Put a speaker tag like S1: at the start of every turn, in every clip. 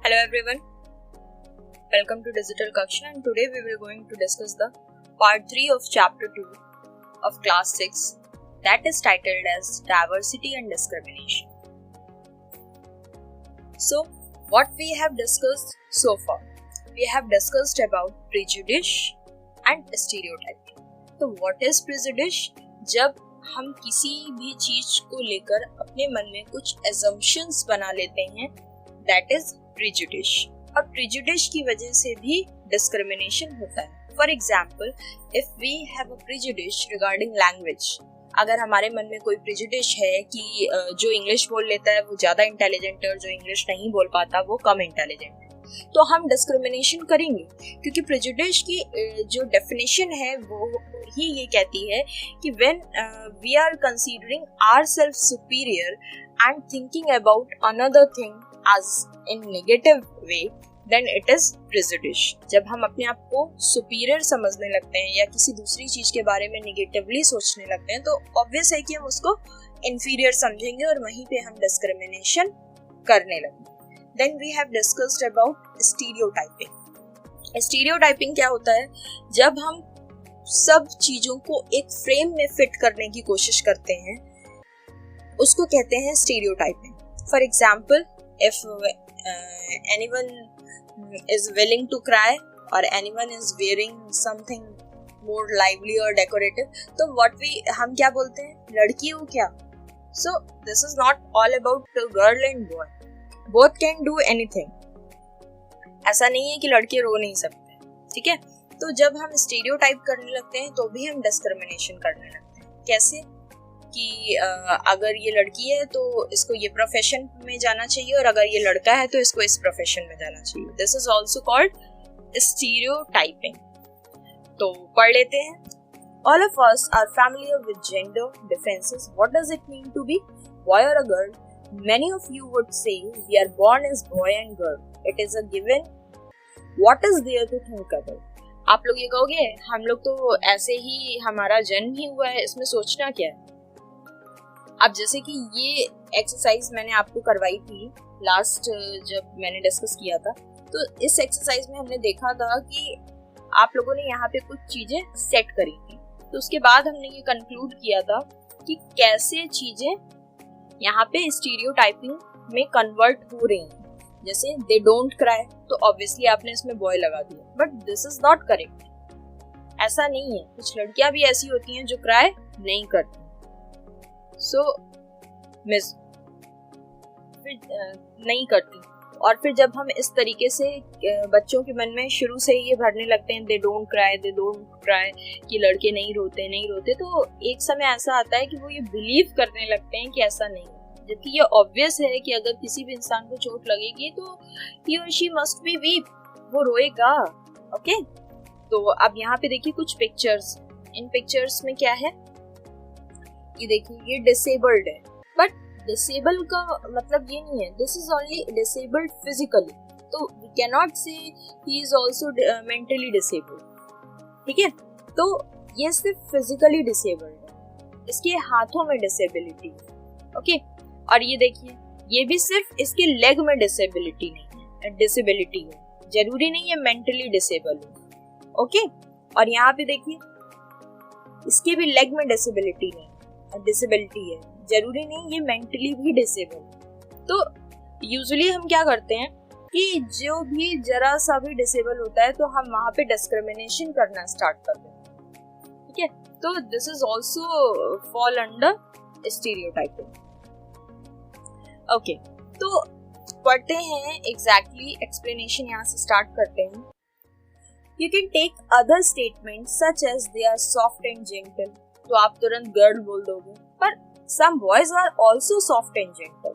S1: Hello everyone, welcome to Digital Kaksha and today we will going to discuss the part 3 of chapter 2 of class 6 that is titled as Diversity and Discrimination. So what we have discussed so far? We have discussed about prejudice and stereotyping. तो what is prejudice? जब हम किसी भी चीज को लेकर अपने मन में कुछ assumptions बना लेते हैं, that is prejudice. और prejudice की वजह से भी discrimination होता है. For example, if we have a prejudice regarding language, अगर हमारे मन में कोई prejudice है कि जो इंग्लिश बोल लेता है वो ज़्यादा इंटेलिजेंट है और जो इंग्लिश नहीं बोल पाता वो कम इंटेलिजेंट है, तो हम डिस्क्रिमिनेशन करेंगे क्योंकि प्रेजुडिस की जो डेफिनेशन है वो ही ये कहती है कि when we are considering ourselves superior and thinking about another thing as in negative way, then it is prejudice. जब हम अपने आप को सुपीरियर समझने लगते हैं या किसी दूसरी चीज के बारे में नेगेटिवली सोचने लगते हैं तो ऑब्वियस है कि हम उसको इंफीरियर समझेंगे और वहीं पे हम डिस्क्रिमिनेशन करने लगेंगे. Then we have discussed about stereotyping. Stereotyping क्या होता है? जब हम सब चीजों को एक फ्रेम में फिट करने की कोशिश करते हैं उसको कहते हैं stereotyping. For example, if anyone is willing to cry or anyone is wearing something more lively or decorative, तो हम क्या बोलते हैं? लड़की हो क्या? So this is not all about the girl and boy. Both can do anything. ऐसा नहीं है कि लड़के रो नहीं सकते, ठीक है? तो जब हम स्टीरियोटाइप करने लगते हैं तो भी हम डिस्क्रिमिनेशन करने लगते हैं. कैसे? कि अगर ये लड़की है तो इसको ये प्रोफेशन में जाना चाहिए और अगर ये लड़का है तो इसको इस प्रोफेशन में जाना चाहिए. This is also called stereotyping. तो पढ़ लेते हैं. All of us are familiar with gender differences. What does it mean to be boy or a girl? Many of you would say we are born as boy and girl. It is a given. What is there to think about? आप लोग ये कहोगे हम लोग तो ऐसे ही हमारा जन्म ही हुआ है, इसमें सोचना क्या है? अब जैसे कि ये एक्सरसाइज मैंने आपको करवाई थी लास्ट जब मैंने डिस्कस किया था, तो इस एक्सरसाइज में हमने देखा था कि आप लोगों ने यहाँ पे कुछ चीजें सेट करी थी. तो उसके बाद हमने ये कंक्लूड किया था कि कैसे चीजें यहाँ पे स्टीरियोटाइपिंग में कन्वर्ट हो रही हैं. जैसे दे डोंट क्राई, तो ऑब्वियसली आपने इसमें बॉय लगा दिया, but this is not correct. ऐसा नहीं है. कुछ लड़कियां भी ऐसी होती हैं जो क्राई नहीं करती. सो मिस नहीं करती. और फिर जब हम इस तरीके से बच्चों के मन में शुरू से ही ये भरने लगते हैं दे डोंट क्राई कि लड़के नहीं रोते, तो एक समय ऐसा आता है कि वो ये बिलीव करने लगते हैं कि ऐसा नहीं है. जबकि ये ऑब्वियस है कि अगर किसी भी इंसान को चोट लगेगी तो ही और शी मस्ट बी वीप, वो रोएगा. ओके, तो अब यहाँ पे देखिए कुछ पिक्चर्स. इन पिक्चर्स में क्या है? ये देखिए, ये डिसेबल्ड है, बट डिसेबल का मतलब ये नहीं है. This is only disabled physically, तो वी कैन नॉट से he is also mentally disabled. ठीक है, तो ये सिर्फ फिजिकली डिसेबल्ड है, इसके हाथों में डिसेबिलिटी है. ओके, और ये देखिए, ये भी सिर्फ इसके लेग में डिसेबिलिटी है, जरूरी नहीं है मेंटली डिसेबल हो. ओके, और यहाँ पे देखिए इसके भी लेग में डिसेबिलिटी है, जरूरी नहीं ये मेंटली भी डिसेबल. तो यूजुअली हम क्या करते हैं कि जो भी जरा सा भी डिसेबल होता है तो हम वहाँ पे डिस्क्रिमिनेशन करना स्टार्ट कर देते हैं. ठीक है, तो this is also fall under stereotyping. Okay, तो पढ़ते हैं एग्जैक्टली एक्सप्लेनेशन यहाँ से स्टार्ट करते हैं. You can take other statement such as they are soft and gentle, तो आप तुरंत गर्ल बोल दोगे, पर some boys are also soft and gentle.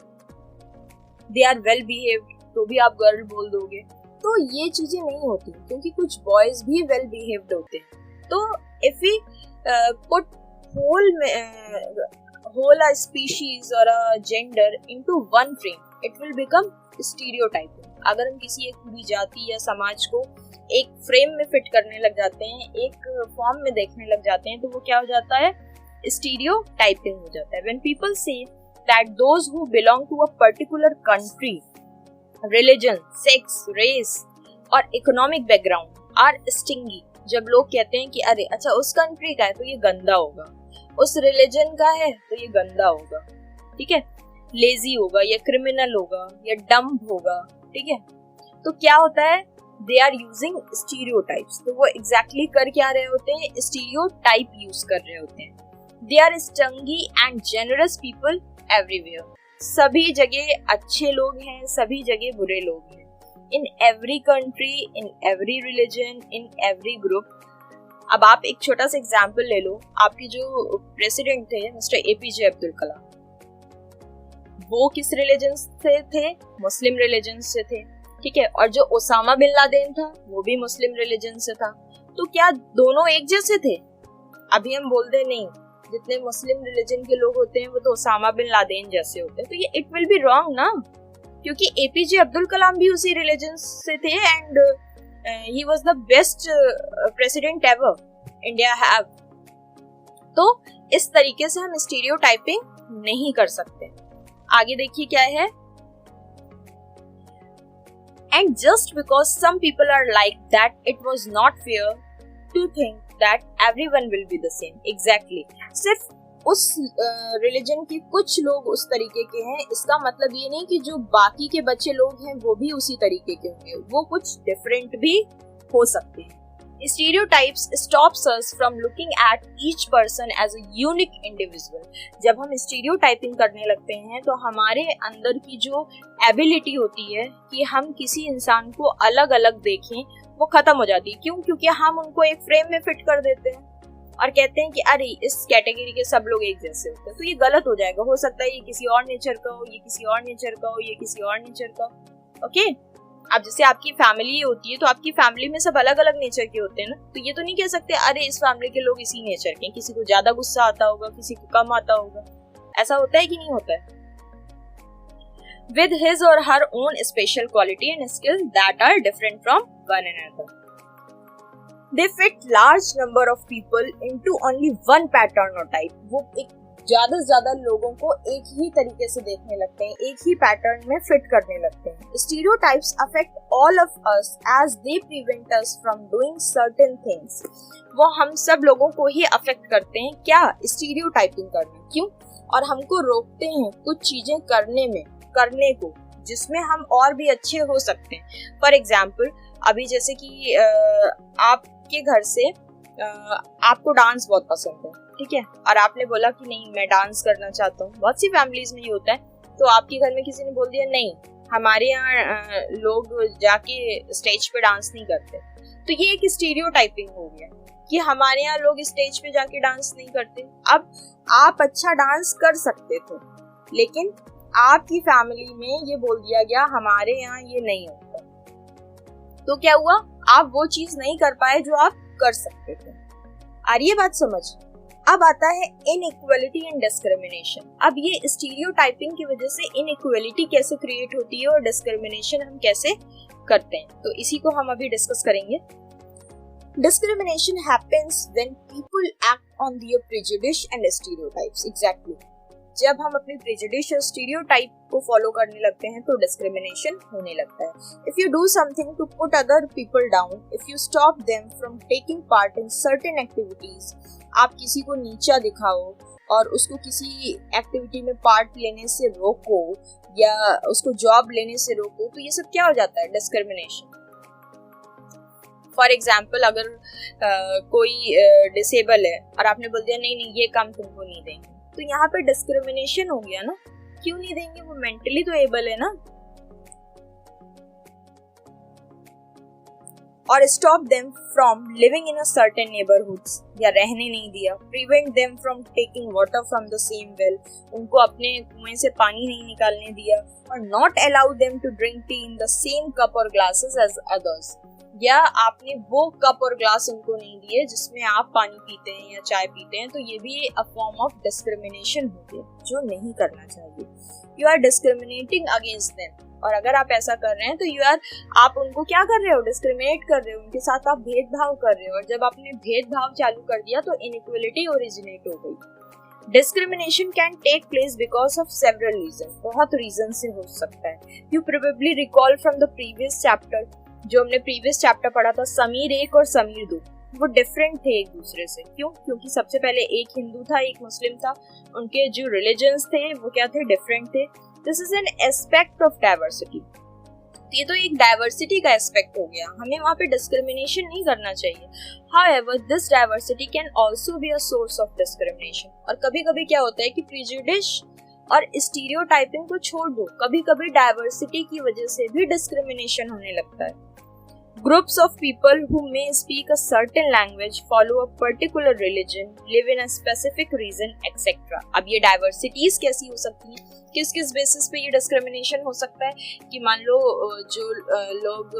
S1: They are well behaved, तो भी आप गर्ल बोल दोगे. तो ये चीजें नहीं होती क्योंकि कुछ बॉयज भी वेल बिहेव्ड होते हैं. तो if we put whole a species or a gender into one frame, it will become stereotyping. अगर हम किसी एक पूरी जाति या समाज को एक फ्रेम में फिट करने लग जाते हैं, एक फॉर्म में देखने लग जाते हैं, तो वो क्या हो जाता है? Stereotyping हो जाता है. When people say that those who belong to a particular country religion, sex, race और इकोनॉमिक बैकग्राउंड आर स्टिंगी। जब लोग कहते हैं कि अरे अच्छा उस कंट्री का है तो ये गंदा होगा, उस रिलीजन का है तो ये गंदा होगा, ठीक है, लेजी होगा या क्रिमिनल होगा या डम्ब होगा, ठीक है। तो क्या होता है, दे आर यूजिंग स्टीरियोटाइप्स। तो वो एग्जैक्टली कर क्या रहे होते हैं, स्टीरियोटाइप यूज कर रहे होते हैं। They are stingy and generous people everywhere. सभी जगह अच्छे लोग हैं, सभी जगह बुरे लोग हैं। In every country, in every religion, in every group. अब आप एक छोटा सा एग्जाम्पल ले लो, आपके जो प्रेसिडेंट थे मिस्टर एपीजे अब्दुल कलाम, वो किस रिलीजन से थे, मुस्लिम रिलीजन से थे, ठीक है। और जो ओसामा बिन लादेन था वो भी मुस्लिम रिलीजन से था। तो क्या दोनों एक जैसे थे? अभी हम बोलते नहीं, जितने मुस्लिम रिलीजन के लोग होते हैं वो तो ओसामा बिन लादेन जैसे होते हैं। तो ये इट विल बी रॉन्ग ना, क्योंकि एपीजे अब्दुल कलाम भी उसी रिलीजन से थे and he was the best president ever India have. तो इस तरीके से हम स्टीरियोटाइपिंग नहीं कर सकते। आगे देखिए क्या है, and just because some people are like that, it was not fair to think that everyone will be the same. Exactly. सिर्फ उस रिलीजन के कुछ लोग उस तरीके के हैं, इसका मतलब ये नहीं कि जो बाकी के बच्चे लोग हैं वो भी उसी तरीके के होंगे, वो कुछ डिफरेंट भी हो सकते हैं। Stereotypes stops us from looking at each person as a unique individual. जब हम स्टीरियोटाइपिंग करने लगते हैं तो हमारे अंदर की जो एबिलिटी होती है कि हम किसी इंसान को अलग अलग देखें वो खत्म हो जाती है। क्यों? क्योंकि हम उनको एक फ्रेम में फिट कर देते हैं और कहते हैं कि अरे इस कैटेगरी के सब लोग एक जैसे होते हैं। तो ये गलत हो जाएगा। हो सकता है ये किसी और नेचर का हो, ये किसी और नेचर का हो, ये किसी और नेचर का हो। ओके, अब जैसे आपकी फैमिली होती है तो आपकी फैमिली में सब अलग अलग नेचर के होते हैं ना, तो ये तो नहीं कह सकते अरे इस फैमिली के लोग इसी नेचर के हैं, किसी को ज्यादा गुस्सा आता होगा, किसी को कम आता होगा। ऐसा होता है कि नहीं होता है? With his or her own special quality and skills that are different from one another. They fit large number of people into only one pattern or type. वो एक ज्यादा से ज्यादा लोगों को एक ही तरीके से देखने लगते हैं, एक ही पैटर्न में फिट करने लगते हैं। Stereotypes affect all of us as they prevent us from doing certain things. वो हम सब लोगों को ही अफेक्ट करते हैं। क्या? स्टीरियोटाइपिंग करना। क्यों? और हमको रोकते हैं कुछ चीजें करने को जिसमें हम और भी अच्छे हो सकते हैं। फॉर एग्जाम्पल, अभी जैसे कि आपके घर से आपको डांस बहुत पसंद है, ठीक है, और आपने बोला कि नहीं मैं डांस करना चाहता हूँ। बहुत सी फैमिलीज में ये होता है। तो आपके घर में किसी ने बोल दिया नहीं हमारे यहाँ लोग जाके स्टेज पे डांस नहीं करते, तो ये एक स्टीरियोटाइपिंग हो गया कि हमारे यहाँ लोग स्टेज पे जाके डांस नहीं करते। अब आप अच्छा डांस कर सकते थे, लेकिन आपकी फैमिली में ये बोल दिया गया हमारे यहाँ ये नहीं होता, तो क्या हुआ, आप वो चीज नहीं कर पाए जो आप कर सकते थे। आ रही है बात समझ? अब आता है इनइक्वालिटी एंड डिस्क्रिमिनेशन। अब ये स्टीरियोटाइपिंग की वजह से इनइक्वालिटी कैसे क्रिएट होती है और डिस्क्रिमिनेशन हम कैसे करते हैं, तो इसी को हम अभी डिस्कस करेंगे। Discrimination happens when people act on their prejudice and stereotypes. Exactly. जब हम अपने प्रेजुडिस और स्टीरियोटाइप को फॉलो करने लगते हैं तो डिस्क्रिमिनेशन होने लगता है। If you do something to put other people down, if you stop them from taking part in certain activities, आप किसी को नीचा दिखाओ और उसको किसी एक्टिविटी में पार्ट लेने से रोको या उसको जॉब लेने से रोको, तो ये सब क्या हो जाता है? डिस्क्रिमिनेशन। फॉर एग्जाम्पल, अगर कोई डिसेबल है और आपने बोल दिया नहीं ये काम तुमको नहीं देंगे, तो यहाँ पे डिस्क्रिमिनेशन हो गया ना। क्यों नहीं देंगे? वो मेंटली तो एबल है ना। और stop them from living in a certain neighbourhoods, या रहने नहीं दिया। Prevent them from taking water from the same well, उनको अपने कुएं से पानी नहीं निकालने दिया। और not allow them to drink tea in the same cup और ग्लासेस एज अदर्स, या आपने वो कप और ग्लास उनको नहीं दिए जिसमें आप पानी पीते हैं या चाय पीते हैं, तो ये भी अ फॉर्म ऑफ डिस्क्रिमिनेशन हो गया, जो नहीं करना चाहिए। You are discriminating against them, और अगर आप ऐसा कर रहे हैं तो आप उनको क्या कर रहे हो? डिस्क्रिमिनेट कर रहे हो, उनके साथ आप भेदभाव कर रहे हो। और जब आपने भेदभाव चालू कर दिया तो इनइक्वालिटी ओरिजिनेट हो गई। Discrimination can take place because of several reason, बहुत रीजन से हो सकता है. You probably recall from the previous chapter, जो हमने प्रीवियस चैप्टर पढ़ा था, समीर 1 और समीर 2 वो डिफरेंट थे एक दूसरे से. क्यों? क्योंकि सबसे पहले एक हिंदू था, एक मुस्लिम था, उनके जो रिलीजन्स थे वो क्या थे, डिफरेंट थे. This is an aspect of diversity. ये तो एक डाइवर्सिटी का एस्पेक्ट हो गया, हमें वहाँ पे डिस्क्रिमिनेशन नहीं करना चाहिए. However, this diversity can also be a source of discrimination. और कभी कभी क्या होता है कि प्रिजुडिश और स्टीरियोटाइपिंग को छोड़ दो, कभी कभी डाइवर्सिटी की वजह से भी डिस्क्रिमिनेशन होने लगता है. Groups of people who may speak a certain language, follow a particular religion, live in a specific region, etc. अब ये डाइवर्सिटीज कैसी हो सकती हैं, किस किस बेसिस पे ये डिस्क्रिमिनेशन हो सकता है कि मान लो जो लोग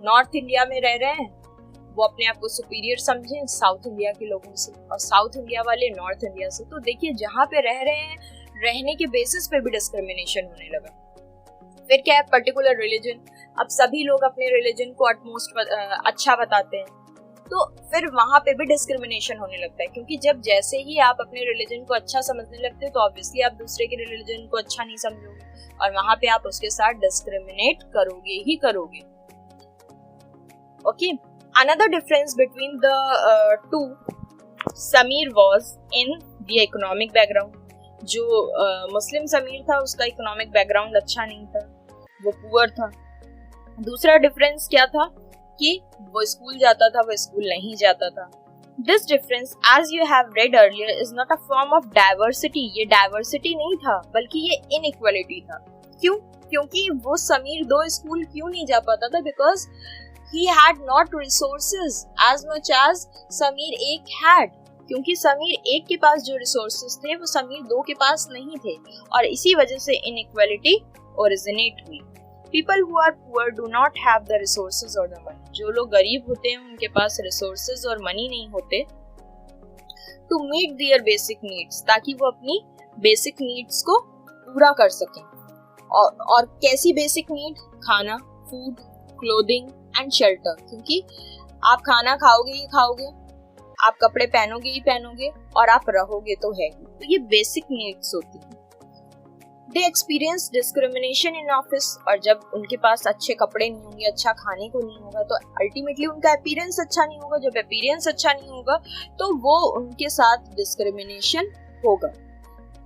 S1: नॉर्थ इंडिया में रह रहे हैं वो अपने आप को सुपीरियर समझें साउथ इंडिया के लोगों से, और साउथ इंडिया वाले नॉर्थ इंडिया से. तो देखिए जहाँ पे रह रहे हैं, रहने के बेसिस पे भी डिस्क्रिमिनेशन होने लगा. फिर क्या है, पर्टिकुलर रिलीजन. अब सभी लोग अपने रिलीजन को अटमोस्ट अच्छा बताते हैं, तो फिर वहाँ पे भी डिस्क्रिमिनेशन होने लगता है. क्योंकि जब जैसे ही आप अपने रिलीजन को अच्छा समझने लगते हो तो ऑब्वियसली आप दूसरे के रिलीजन को अच्छा नहीं समझोगे और वहाँ पे आप उसके साथ डिस्क्रिमिनेट करोगे ही करोगे. Okay, another difference between the two, Sameer was in the economic background. जो मुस्लिम समीर था उसका इकोनॉमिक बैकग्राउंड अच्छा नहीं था, वो पुअर था. दूसरा डिफरेंस क्या था कि वो स्कूल जाता था, वो स्कूल नहीं जाता था. This difference, as you have read earlier, is not a form of diversity. ये डाइवर्सिटी नहीं था बल्कि ये इनइक्वालिटी था. क्यों? क्योंकि वो समीर 2 स्कूल क्यों नहीं जा पाता था, because he had not resources as much as Sameer 1 had. क्योंकि समीर 1 के पास जो रिसोर्सेज थे वो समीर 2 के पास नहीं थे, और इसी वजह से इनइक्वालिटी ओरिजिनेट हुई. People who are poor do not have the resources or the money. जो लोग गरीब होते हैं उनके पास resources और money नहीं होते to meet their basic needs, ताकि वो अपनी basic needs को पूरा कर सकें. और कैसी basic need? खाना, food, clothing and shelter. क्योंकि आप खाना खाओगे ही खाओगे, आप कपड़े पहनोगे ही पहनोगे, और आप रहोगे तो है ही. तो ये basic needs होती हैं. They experience discrimination in office. और जब उनके पास अच्छे कपड़े नहीं होंगे, अच्छा खाने को नहीं होगा, तो अल्टीमेटली उनका अपीयरेंस अच्छा नहीं होगा. जब अपीयरेंस अच्छा नहीं होगा तो वो उनके साथ डिस्क्रिमिनेशन होगा.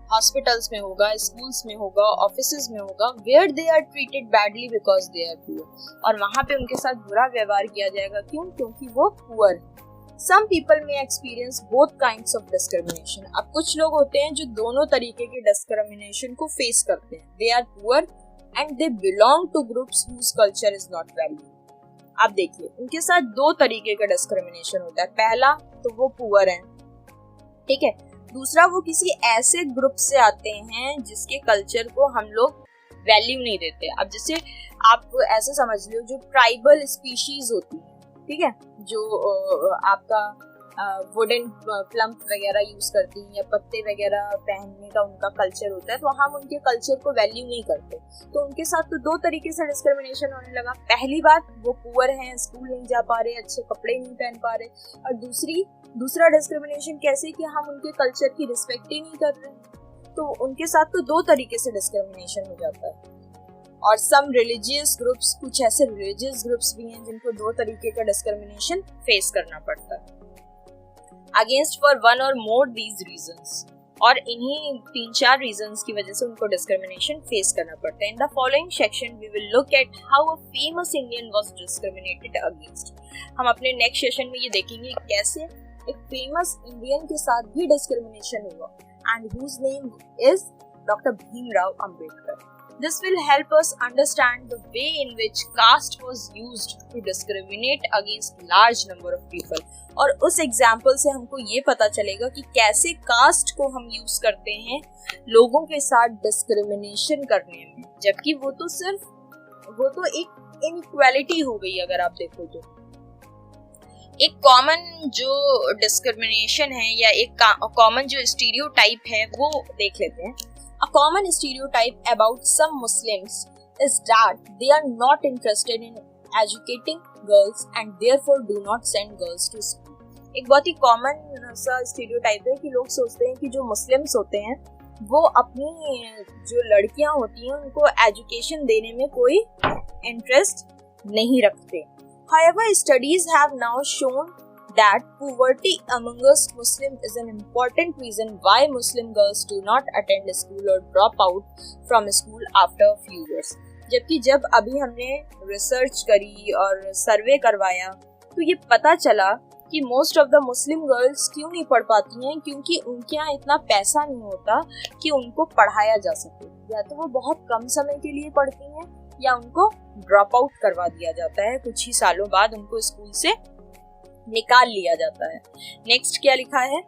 S1: हॉस्पिटल्स में होगा, स्कूल्स में होगा, ऑफिसेज में होगा, where they are treated badly because they are poor. और वहाँ पे उनके साथ बुरा व्यवहार किया जाएगा. क्यों? क्योंकि वो पुअर है. Some people may experience both kinds of discrimination. अब कुछ लोग होते हैं जो दोनों तरीके के discrimination को face करते हैं. They are poor and they belong to groups whose culture is not valued. अब देखिए उनके साथ 2 तरीके का discrimination होता है. पहला तो वो poor हैं, ठीक है. दूसरा वो किसी ऐसे ग्रुप से आते हैं जिसके कल्चर को हम लोग वैल्यू नहीं देते. अब जैसे आप ऐसे समझ लो, जो ट्राइबल स्पीशीज होती है, ठीक है, जो आपका वुडन प्लम्प वगैरह यूज करती हैं या पत्ते वगैरह पहनने का उनका कल्चर होता है, तो हम उनके कल्चर को वैल्यू नहीं करते. तो उनके साथ तो 2 तरीके से डिस्क्रिमिनेशन होने लगा. पहली बात, वो पुअर हैं, स्कूल नहीं जा पा रहे, अच्छे कपड़े नहीं पहन पा रहे. और दूसरा डिस्क्रिमिनेशन कैसे कि हम उनके कल्चर की रिस्पेक्ट ही नहीं कर रहे. तो उनके साथ तो 2 तरीके से डिस्क्रिमिनेशन हो जाता है. और सम रिलीजियस ग्रुप्स, कुछ ऐसे रिलीजियस ग्रुप्स भी हैं जिनको 2 तरीके का डिस्क्रिमिनेशन फेस करना पड़ता है अगेंस्ट फॉर वन और मोर दीज रीजंस. और इन्हीं 3-4 रीजंस की वजह से उनको डिस्क्रिमिनेशन फेस करना पड़ता है. In the following section we will look at how a famous Indian was discriminated against. हम अपने नेक्स्ट सेशन में ये देखेंगे कैसे एक फेमस इंडियन के साथ भी डिस्क्रिमिनेशन हुआ, and whose name is doctor Bhimrao Ambedkar. This will help us understand the way in which caste was used to discriminate against large number of people. और उस एग्जाम्पल से हमको ये पता चलेगा कि कैसे कास्ट को हम यूज करते हैं लोगों के साथ डिस्क्रिमिनेशन करने में, जबकि वो तो एक इनइक्वालिटी हो गई. अगर आप देखो तो एक कॉमन जो डिस्क्रिमिनेशन है या एक कॉमन जो स्टीरियोटाइप है वो देख लेते हैं. A common stereotype about some Muslims is that they are not interested in educating girls and therefore do not send girls to school. एक बहुत ही कॉमन सा स्टीरियोटाइप है कि लोग सोचते हैं कि जो मुस्लिम्स होते हैं वो अपनी जो लड़कियां होती हैं उनको एजुकेशन देने में कोई इंटरेस्ट नहीं रखते. However, studies have now shown that poverty among us Muslims is an important reason why Muslim girls do not attend school or drop out from school after a few years. जबकि जब अभी हमने research करी और सर्वे करवाया तो ये पता चला कि most of the Muslim girls क्यों नहीं पढ़ पाती हैं, क्योंकि उनके यहाँ इतना पैसा नहीं होता कि उनको पढ़ाया जा सके. या तो वो बहुत कम समय के लिए पढ़ती हैं या उनको ड्रॉप आउट करवा दिया जाता है, कुछ ही सालों बाद उनको स्कूल से निकाल लिया जाता है. नेक्स्ट क्या लिखा है?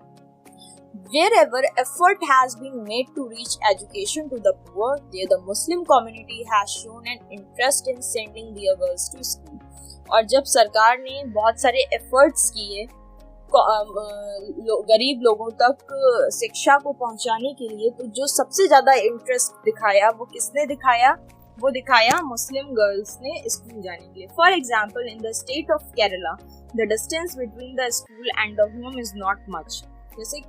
S1: Wherever effort has been made to reach education to the poor, there the Muslim community has shown an interest in sending their girls to school. और जब सरकार ने बहुत सारे एफर्ट्स किए गरीब लोगों तक शिक्षा को पहुंचाने के लिए, तो जो सबसे ज्यादा इंटरेस्ट दिखाया वो किसने दिखाया? वो दिखाया मुस्लिम गर्ल्स ने स्कूल जाने के लिए. For example, in the state of Kerala the distance between the school and the home is not much. जैसे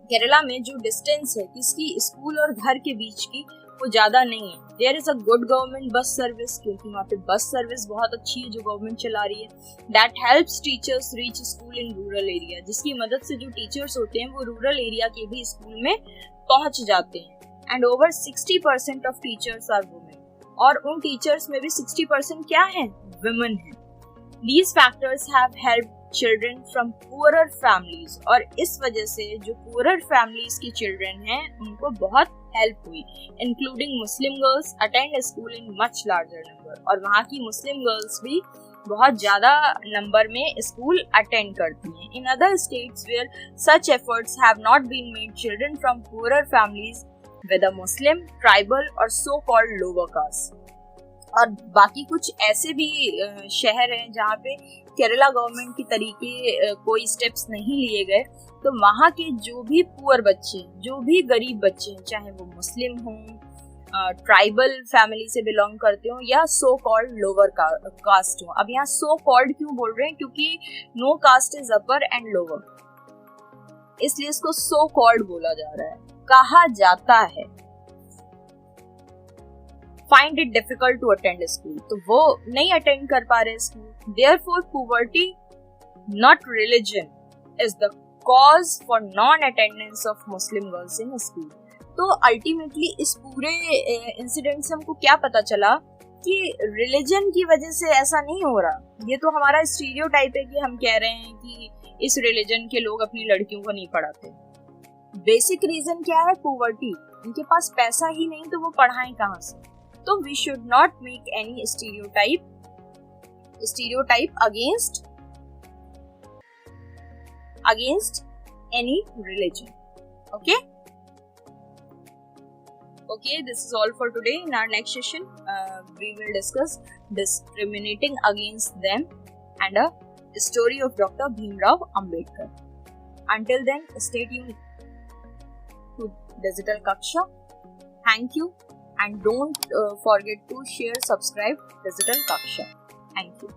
S1: केरला में जो डिस्टेंस है किसकी स्कूल और घर के बीच की, वो ज्यादा नहीं है. There is a good government bus service, क्योंकि वहाँ पे बस सर्विस बहुत अच्छी है जो गवर्नमेंट चला रही है. That helps teachers reach school in rural area, जिसकी मदद से जो टीचर्स होते हैं वो रूरल एरिया के भी स्कूल में पहुंच जाते हैं. And over 60% of teachers are women, और उन टीचर्स में भी 60% क्या है? वुमेन है. These factors have helped children from poorer families, और इस वजह से जो poorer families की children हैं उनको बहुत help हुई. Including Muslim girls attend school in much larger number, और वहाँ की Muslim girls भी बहुत ज़्यादा नंबर में स्कूल अटेंड करती हैं. In other states where such efforts have not been made, children from poorer families whether Muslim, tribal और so-called lower caste, और बाकी कुछ ऐसे भी शहर हैं जहाँ पे केरला गवर्नमेंट की तरीके कोई स्टेप्स नहीं लिए गए, तो वहाँ के जो भी पुअर बच्चे, जो भी गरीब बच्चे हैं, चाहे वो मुस्लिम हों, ट्राइबल फैमिली से बिलोंग करते हो या सो कॉल्ड लोअर कास्ट हो. अब यहाँ सो कॉल्ड क्यों बोल रहे हैं? क्योंकि no caste is upper and lower, इसलिए इसको सो कॉल्ड बोला जा रहा है, कहा जाता है. Find it difficult to attend school, तो वो नहीं अटेंड कर पा रहे school. Therefore, poverty, not religion, is the cause for non-attendance of Muslim girls in school. तो अल्टीमेटली इस पूरे इंसिडेंट से हमको क्या पता चला कि रिलीजन की वजह से ऐसा नहीं हो रहा. ये तो हमारा स्टीरियोटाइप है कि हम कह रहे हैं कि इस रिलीजन के लोग अपनी लड़कियों को नहीं पढ़ाते. बेसिक रीजन क्या है? पॉवर्टी. उनके पास पैसा ही नहीं तो वो पढ़ाएं कहाँ से? तो we should not make any stereotype against any religion. Okay, this is all for today. In our next session, we will discuss discriminating against them and a story of Dr. Bhimrao Ambedkar. Until then, stay tuned to Digital Kaksha. Thank you, and don't forget to share, subscribe Digital Kaksha. Thank you.